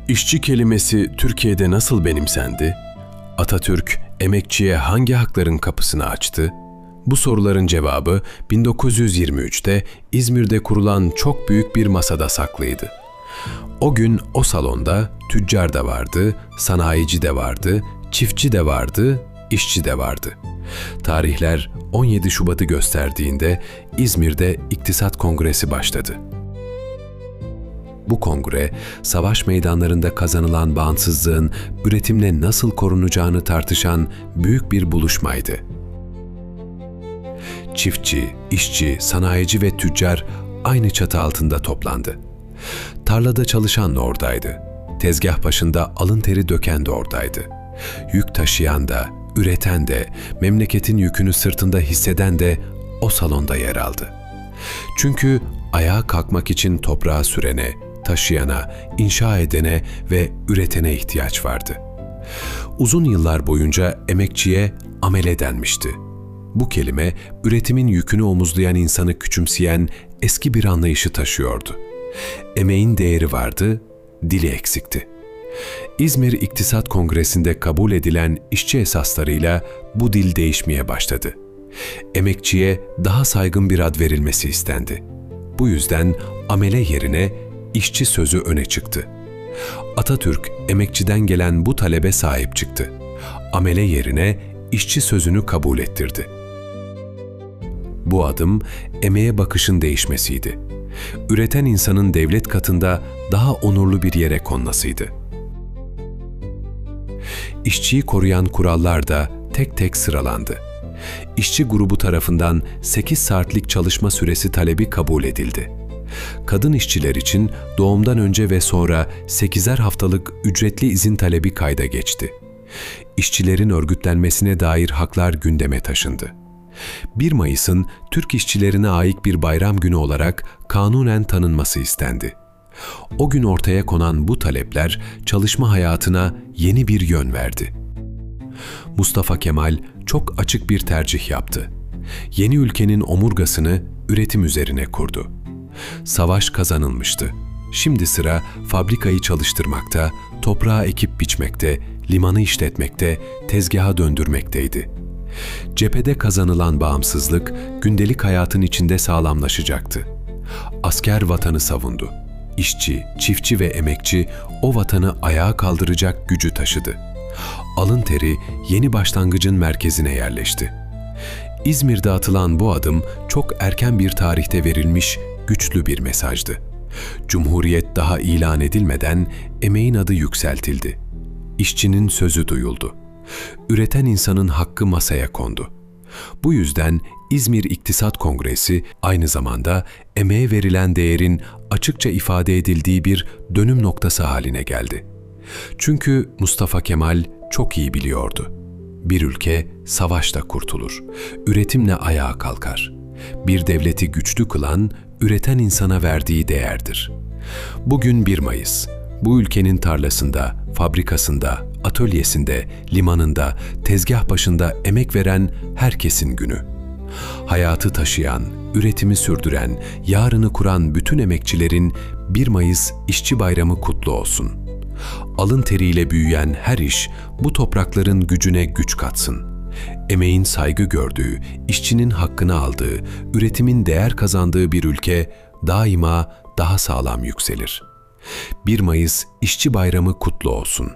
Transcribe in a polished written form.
İşçi kelimesi Türkiye'de nasıl benimsendi? Atatürk, emekçiye hangi hakların kapısını açtı? Bu soruların cevabı 1923'te İzmir'de kurulan çok büyük bir masada saklıydı. O gün o salonda tüccar da vardı, sanayici de vardı, çiftçi de vardı, işçi de vardı. Tarihler 17 Şubat'ı gösterdiğinde İzmir'de İktisat Kongresi başladı. Bu kongre, savaş meydanlarında kazanılan bağımsızlığın üretimle nasıl korunacağını tartışan büyük bir buluşmaydı. Çiftçi, işçi, sanayici ve tüccar aynı çatı altında toplandı. Tarlada çalışan da oradaydı. Tezgah başında alın teri döken de oradaydı. Yük taşıyan da, üreten de, memleketin yükünü sırtında hisseden de o salonda yer aldı. Çünkü ayağa kalkmak için toprağa sürene, taşıyana, inşa edene ve üretene ihtiyaç vardı. Uzun yıllar boyunca emekçiye amele denmişti. Bu kelime, üretimin yükünü omuzlayan insanı küçümseyen eski bir anlayışı taşıyordu. Emeğin değeri vardı, dili eksikti. İzmir İktisat Kongresi'nde kabul edilen işçi esaslarıyla bu dil değişmeye başladı. Emekçiye daha saygın bir ad verilmesi istendi. Bu yüzden amele yerine işçi sözü öne çıktı. Atatürk, emekçiden gelen bu talebe sahip çıktı. Amele yerine işçi sözünü kabul ettirdi. Bu adım, emeğe bakışın değişmesiydi. Üreten insanın devlet katında daha onurlu bir yere konmasıydı. İşçiyi koruyan kurallar da tek tek sıralandı. İşçi grubu tarafından 8 saatlik çalışma süresi talebi kabul edildi. Kadın işçiler için doğumdan önce ve sonra 8'er haftalık ücretli izin talebi kayda geçti. İşçilerin örgütlenmesine dair haklar gündeme taşındı. 1 Mayıs'ın Türk işçilerine ait bir bayram günü olarak kanunen tanınması istendi. O gün ortaya konan bu talepler çalışma hayatına yeni bir yön verdi. Mustafa Kemal çok açık bir tercih yaptı. Yeni ülkenin omurgasını üretim üzerine kurdu. Savaş kazanılmıştı. Şimdi sıra fabrikayı çalıştırmakta, toprağı ekip biçmekte, limanı işletmekte, tezgaha döndürmekteydi. Cephede kazanılan bağımsızlık gündelik hayatın içinde sağlamlaşacaktı. Asker vatanı savundu. İşçi, çiftçi ve emekçi o vatanı ayağa kaldıracak gücü taşıdı. Alın teri yeni başlangıcın merkezine yerleşti. İzmir'de atılan bu adım çok erken bir tarihte verilmiş güçlü bir mesajdı. Cumhuriyet daha ilan edilmeden emeğin adı yükseltildi. İşçinin sözü duyuldu. Üreten insanın hakkı masaya kondu. Bu yüzden İzmir İktisat Kongresi aynı zamanda emeğe verilen değerin açıkça ifade edildiği bir dönüm noktası haline geldi. Çünkü Mustafa Kemal çok iyi biliyordu. Bir ülke savaşla kurtulur, üretimle ayağa kalkar. Bir devleti güçlü kılan, üreten insana verdiği değerdir. Bugün 1 Mayıs. Bu ülkenin tarlasında, fabrikasında, atölyesinde, limanında, tezgah başında emek veren herkesin günü. Hayatı taşıyan, üretimi sürdüren, yarını kuran bütün emekçilerin 1 Mayıs İşçi Bayramı kutlu olsun. Alın teriyle büyüyen her iş bu toprakların gücüne güç katsın. Emeğin saygı gördüğü, işçinin hakkını aldığı, üretimin değer kazandığı bir ülke daima daha sağlam yükselir. 1 Mayıs İşçi Bayramı kutlu olsun.